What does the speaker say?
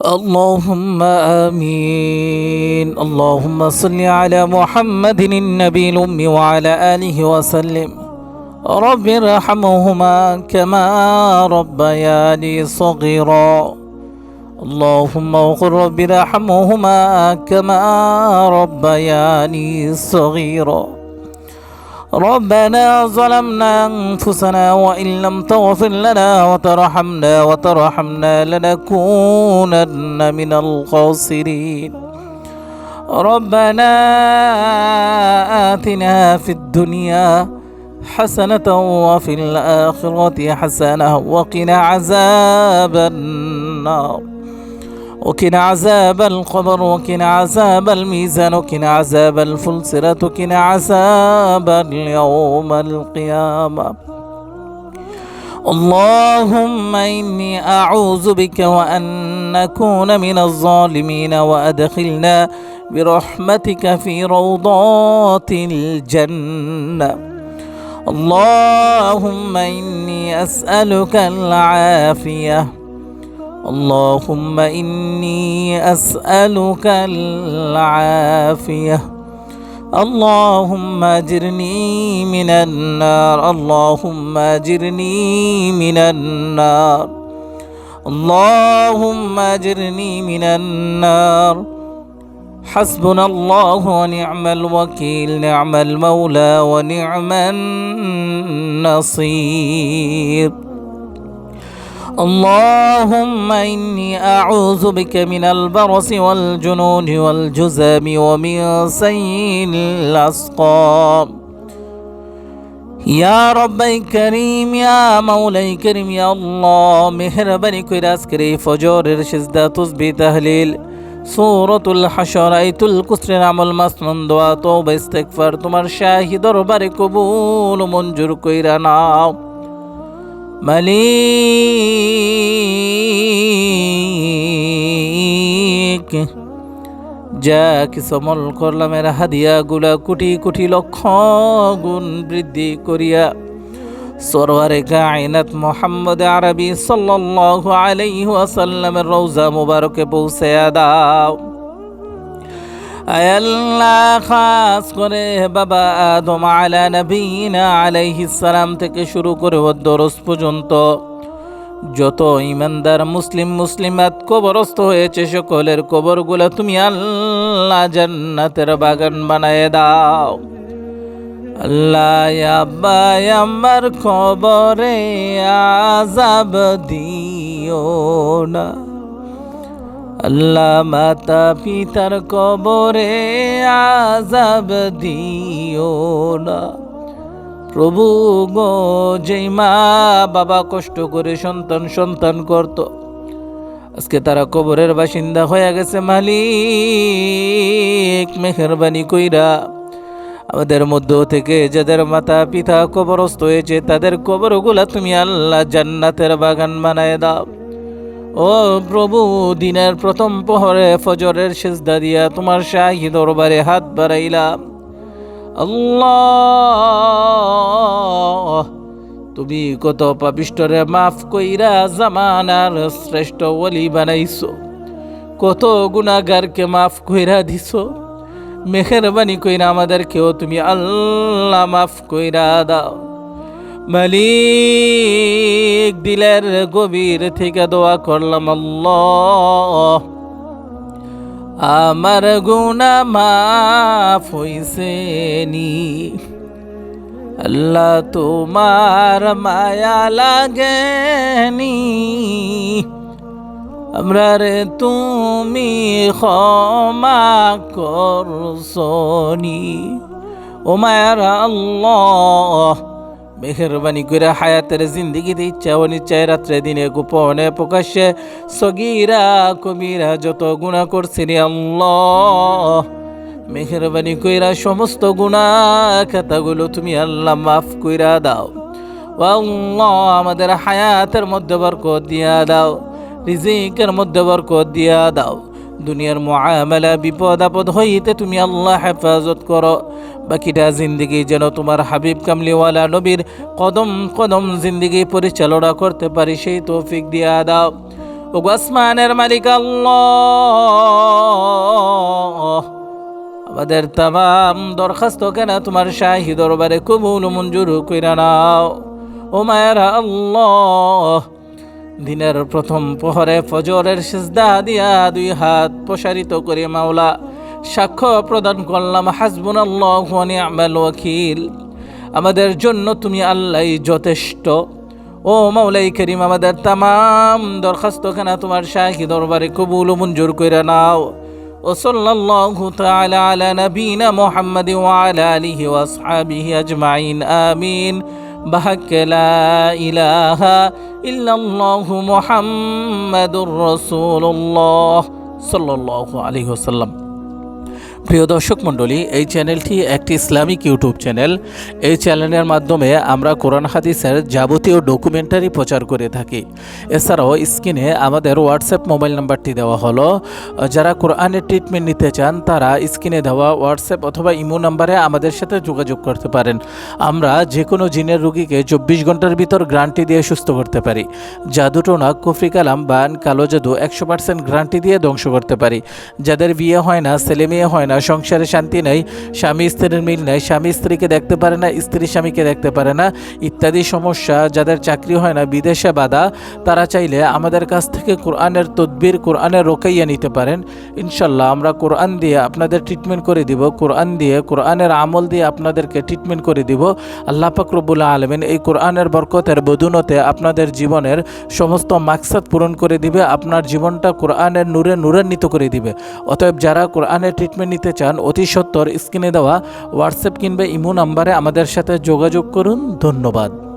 اللهم آمين. اللهم صل على محمد النبي الأمي وعلى آله وسلم. رب ارحمهما كما ربياني صغيرا. اللهم وقل رب ارحمهما كما ربياني صغيرا. ربنا ظلمنا أنفسنا وإن لم تغفر لنا وترحمنا لنكونن من الخاسرين. ربنا آتنا في الدنيا حسنة وفي الآخرة حسنة وقنا عذاب النار وقنا عذاب القبر وقنا عذاب الميزان وقنا عذاب الفلسرة وقنا عذاب اليوم القيامة. اللهم إني أعوذ بك وأن نكون من الظالمين وأدخلنا برحمتك في روضات الجنة. اللهم إني أسألك العافية. اللهم إني أسألك العافية. اللهم أجرني من النار. اللهم أجرني من النار. اللهم أجرني من النار. حسبنا الله ونعم الوكيل، نعم المولى ونعم النصير. اللهم إني أعوذ بك من البرص والجنون والجذام ومن سيء الأسقام. يا ربي كريم، يا مولاي كريم، يا الله মেহেরবানি করে আজকের এই ফজরের সিজদা তাসবিহ তাহলিল সূরাতুল হাশর আয়াতুল কুরসির আমল মাসনুন দোয়া তওবা ইস্তিগফার তোমার শাহী দরবারে কবুল মঞ্জুর কইরা নাও। মালিক, যা কিছু আমল করলাম এর হাদিয়া গুলা কোটি কোটি লক্ষ গুণ বৃদ্ধি করিয়া সরওয়ারে কায়নাত মুহাম্মদ আরবি সাল্লাল্লাহু আলাইহি ওয়াসাল্লামের রওজা মুবারকে পৌঁছায়া দাও। আল্লাহ, খাস করে বাবা আদম আলা নবীনা আলাইহিস সালাম থেকে শুরু করে দরস পর্যন্ত যত ইমানদার মুসলিমাত কবরস্থ হয়েছে সকলের কবরগুলো তুমি আল্লাহ জান্নাতের বাগান বানায় দাও। আল্লাহ, আব্বা আমার কবরে আযাব দিও না। আল্লাহ, মাতা পিতার কবরে আযাব দিও না। প্রভু গো, যেই মা বাবা কষ্ট করে সন্তান করত, আজকে তারা কবরের বাসিন্দা হয়ে গেছে। মালিক, মেহেরবানি কইরা আমাদের মধ্য থেকে যাদের মাতা পিতা কবরস্থ হয়েছে তাদের কবরগুলা তুমি আল্লাহ জান্নাতের বাগান বানায় দাও। ও প্রভু, দিনের প্রথম প্রহরে ফজরের সিজদা দিয়া তোমার শাহী দরবারে হাত বাড়াইলাম। আল্লাহ, তুমি কত পাপিষ্ঠরে মাফ কইরা জামানার শ্রেষ্ঠ ওলি বানাইছো, কত গুনাহগারকে মাফ কইরা দিছো। মেহেরবানি কইরা আমাদেরকেও তুমি আল্লাহ মাফ কইরা দাও। মালিক, দিলের গভীর থেকে দোয়া করলাম, আল্লাহ আমার গুনাহ মাফ হইছে নি। আল্লাহ, তোমার মায়া লাগেনি আমরা রে, তুমি ক্ষমা করছনি। ও মায়ার আল্লাহ, মেহেরবানি করে হায়াতের জিন্দিগিতে ইচ্ছা অনিচ্ছায় রাত্রে দিনে গোপনে প্রকাশ্যে সগীরা কবিরা যত গুনাহ করছি রে আল্লাহ, মেহেরবানি কইরা সমস্ত গুনাহ খাতাগুলো তুমি আল্লাহ মাফ কইরা দাও। ও আল্লাহ, আমাদের হায়াতের মধ্যে বরকত দিয়া দাও, রিজিকের মধ্যে বরকত দিয়া দাও। দুনিয়ার মুআমালা বিপদ আপদ হইতে তুমি আল্লাহ হেফাজত করো। বাকিটা জিন্দিগি যেন তোমার হাবিব কামলিওয়ালা নবীর কদম কদম জিন্দিগি পরিচালনা করতে পারি সেই তৌফিক দিয়া দাও। ওগো আসমানের মালিক আল্লাহ, আমাদের তামাম দরখাস্ত কেন তোমার শাহী দরবারে কবুল মঞ্জুর কইরা নাও। ও মায়েরা আল্লাহ, দিনের প্রথম প্রহরে ফজরের সিজদা দিয়া দুই হাত প্রসারিত করে মাওলা সাক্ষ্য প্রদান করলাম, হাসবুনাল্লাহু ওয়া নি'মাল ওয়াকিল, আমাদের জন্য তুমি আল্লাহই যথেষ্ট। ও মাওলাই করিম, আমাদের তামাম দরখাস্ত খানা তোমার শাহী দরবারে কবুল মঞ্জুর কইরা নাও। ও সাল্লাল্লাহু তাআলা আলা নবিনা মুহাম্মাদ ওয়া আলা আলিহি ওয়া আসহাবিহি আজমাইন, আমিন। بحق لا إله إلا الله محمد رسول الله صلى الله عليه وسلم। প্রিয় দর্শক মণ্ডলী, এই চ্যানেলটি একটি ইসলামিক ইউটিউব চ্যানেল। এই চ্যানেলের মাধ্যমে আমরা কোরআন হাদিসের যাবতীয় ডকুমেন্টারি প্রচার করে থাকি। এছাড়াও স্ক্রিনে আমাদের হোয়াটসঅ্যাপ মোবাইল নাম্বারটি দেওয়া হলো। যারা কোরআনের ট্রিটমেন্ট নিতে চান তারা স্ক্রিনে দেওয়া হোয়াটসঅ্যাপ অথবা ইমো নাম্বারে আমাদের সাথে যোগাযোগ করতে পারেন। আমরা যে কোনো জিনের রোগীকে 24 ঘন্টার ভিতর গ্যারান্টি দিয়ে সুস্থ করতে পারি। জাদুটোনা, কুফরি কালাম, বান, কালো জাদু 100% গ্যারান্টি দিয়ে ধ্বংস করতে পারি। যাদের বিয়ে হয় না, ছেলে মেয়ে হয় না, সংসারে শান্তি নেই, স্বামী স্ত্রীর মিল নেই, স্বামী স্ত্রীকে দেখতে পারে না, স্ত্রী স্বামীকে দেখতে পারে না, ইত্যাদি সমস্যা, যাদের চাকরি হয় না, বিদেশে বাধা, তারা চাইলে আমাদের কাছ থেকে কোরআনের তদবির, কোরআনের রোকাইয়া নিতে পারেন। ইনশাল্লাহ আমরা কোরআন দিয়ে আপনাদের ট্রিটমেন্ট করে দিব, কোরআন দিয়ে, কোরআনের আমল দিয়ে আপনাদেরকে ট্রিটমেন্ট করে দিব। আল্লাহ পাক রব্বুল আলামিন এই কোরআনের বরকতের বদৌলতে আপনাদের জীবনের সমস্ত মাকসাদ পূরণ করে দিবে, আপনার জীবনটা কোরআনের নূরে নূরান্বিত করে দিবে। অতএব যারা কোরআনের ট্রিটমেন্ট নিতে চান অতি সত্বর স্ক্রিনে দেওয়া হোয়াটসঅ্যাপ কিংবা ইমো নাম্বারে আমাদের সাথে যোগাযোগ করুন। ধন্যবাদ।